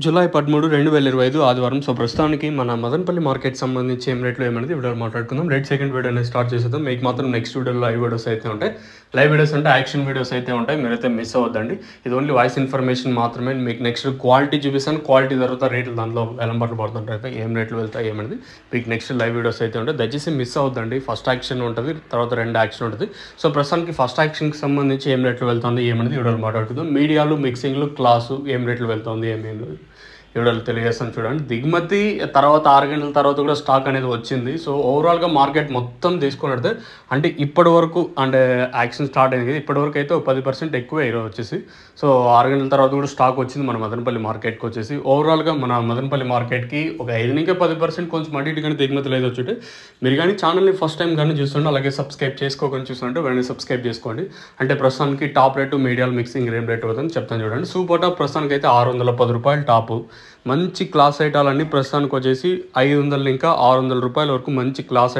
July 13, 2025 ఆదివారం. So ప్రస్తుతానికి మన మదనపల్లి మార్కెట్ సంబంధించి ఏం రేట్లు ఏమనేది వీడియోలో మాట్లాడుకుందాం. సెకండ్ వీడియో అనేది స్టార్ట్ చేసేద్దాం. మీకు మాత్రం నెక్స్ట్ వీడియోలో లైవ్ వీడియోస్ అయితే ఉంటాయి. లైవ్ వీడియోస్ అంటే యాక్షన్ వీడియోస్ అయితే ఉంటాయి. మీరైతే మిస్ అవ్వద్దండి. ఇది ఓన్లీ వాయిస్ ఇన్ఫర్మేషన్ మాత్రమే. మీకు నెక్స్ట్ క్వాలిటీ చూపిస్తాను. క్వాలిటీ తర్వాత రేట్లు దాంట్లో వెలంబాట్లు పడుతుంటాయి. ఏం రేట్లు వెళ్తాయి ఏమనేది మీకు నెక్స్ట్ లైవ్ వీడియోస్ అయితే ఉంటాయి. దయచేసి మిస్ అవ్వద్దండి. ఫస్ట్ యాక్షన్ ఉంటుంది, తర్వాత రెండు యాక్షన్ ఉంటుంది. సో ప్రస్తుతానికి ఫస్ట్ యాక్షన్కి సంబంధించి ఏం రేట్లు వెళ్తుంది ఏమనేది వీడియోలో మాట్లాడుకుందాం. మీడియాలు, మిక్సింగ్లు, క్లాసు ఏం రేట్లు వెళ్తుంది ఏమేమి వీడియోలు తెలియజేస్తాను చూడండి. దిగుమతి తర్వాత 6 గంటల తర్వాత కూడా స్టాక్ అనేది వచ్చింది. సో ఓవరాల్గా మార్కెట్ మొత్తం తీసుకున్నట్టే అంటే ఇప్పటి వరకు అంటే యాక్షన్ స్టార్ట్ అయింది. ఇప్పటి వరకు అయితే 10% ఎక్కువ ఈరోజు వచ్చేసి. సో 6 గంటల తర్వాత కూడా స్టాక్ వచ్చింది మన మదనపల్లి మార్కెట్కి వచ్చేసి. ఓవరాల్గా మన మదనపల్లి మార్కెట్కి ఒక 5-10% కొంచెం అటు ఇటు కానీ దిగుమతి లేదు వచ్చి. మీరు కానీ ఛానల్ని ఫస్ట్ టైం కానీ చూస్తుంటే అలాగే సబ్స్క్రైబ్ చేసుకోకుండా చూస్తుంటే వెంటనే సబ్స్క్రైబ్ చేసుకోండి. అంటే ప్రస్తుతానికి టాప్ రేటు మీడియాలు మిక్సింగ్ ఏం రేట్ అవుతుందని చెప్తాను చూడండి. సూపర్ టాప్ ప్రస్తుతానికి అయితే ₹610 టాపు. మంచి క్లాస్ ఐటాలన్నీ ప్రస్తుతానికి వచ్చేసి 500 ఇంకా ₹600 వరకు మంచి క్లాస్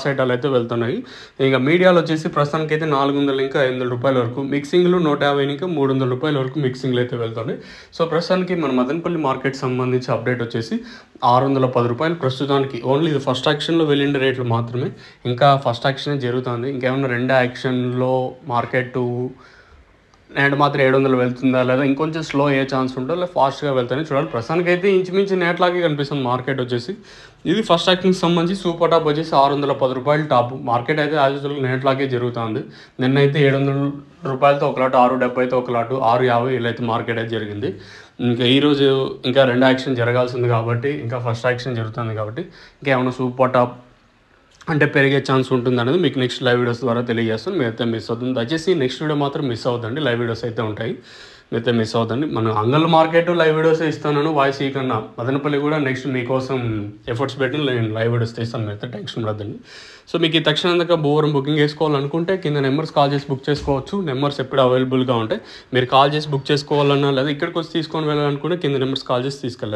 ఐటాలు అయితే వెళ్తున్నాయి. ఇంకా మీడియాలో వచ్చేసి ప్రస్తుతానికి అయితే 400 ఇంకా ₹500 వరకు, మిక్సింగ్లు 150 ఇంకా ₹300 వరకు మిక్సింగ్లు అయితే వెళ్తున్నాయి. సో ప్రస్తుతానికి మన మదనపల్లి మార్కెట్ సంబంధించి అప్డేట్ వచ్చేసి ₹610 ప్రస్తుతానికి. ఓన్లీ ఇది ఫస్ట్ యాక్షన్లో వెళ్ళిండే రేట్లు మాత్రమే. ఇంకా ఫస్ట్ యాక్షన్ జరుగుతుంది. ఇంకేమన్నా రెండో యాక్షన్లో మార్కెట్ నేట మాత్రం 700 వెళ్తుందా లేదా ఇంకొంచెం స్లో అయ్యే ఛాన్స్ ఉంటుందో లేదా ఫాస్ట్గా వెళ్తానే చూడాలి. ప్రస్తుతానికి అయితే ఇంచుమించు నేట్లాగే కనిపిస్తుంది మార్కెట్ వచ్చేసి. ఇది ఫస్ట్ యాక్షన్కి సంబంధించి సూపర్ టాప్ వచ్చేసి ₹610 టాప్. మార్కెట్ అయితే యాజ్ నేట్లాగే జరుగుతుంది. నిన్నైతే ₹700 ఒకలాటు, ₹670 ఒకలాటు, ₹650 ఇలా అయితే మార్కెట్ అయితే జరిగింది. ఇంకా ఈరోజు ఇంకా రెండో యాక్షన్ జరగాల్సింది కాబట్టి, ఇంకా ఫస్ట్ యాక్షన్ జరుగుతుంది కాబట్టి ఇంకేమైనా సూపర్ టాప్ అంటే పెరిగే ఛాన్స్ ఉంటుంది అనేది మీకు నెక్స్ట్ లైవ్ వీడియోస్ ద్వారా తెలియజేస్తాను. మీరైతే మిస్ అవుతుంది. దయచేసి నెక్స్ట్ వీడియో మాత్రం మిస్ అవుతుంది. లైవ్ వీడియోస్ అయితే ఉంటాయి. మీరైతే మిస్ అవుతుంది. మన అంగల్ మార్కెట్ లైవ్ వీడియోస్ ఇస్తాను. వాయిస్ ఈ కన్నా మదనపల్లి కూడా నెక్స్ట్ మీకోసం ఎఫర్ట్స్ పెట్టి నేను లైవ్ వీడియోస్ తీస్తాను. మీరైతే టెన్షన్ పడద్దండి. సో మీకు ఈ తక్షణంగా బోరం బుకింగ్ చేసుకోవాలనుకుంటే కింద నెంబర్స్ కాల్ చేసి బుక్ చేసుకోవచ్చు. నెంబర్స్ ఎప్పుడు అవైలబుల్గా ఉంటాయి. మీరు కాల్ చేసి బుక్ చేసుకోవాలన్నా లేదా ఇక్కడికి వచ్చి తీసుకొని వెళ్ళాలనుకుంటే కింద నెంబర్స్ కాల్ చేసి తీసుకెళ్ళచ్చు.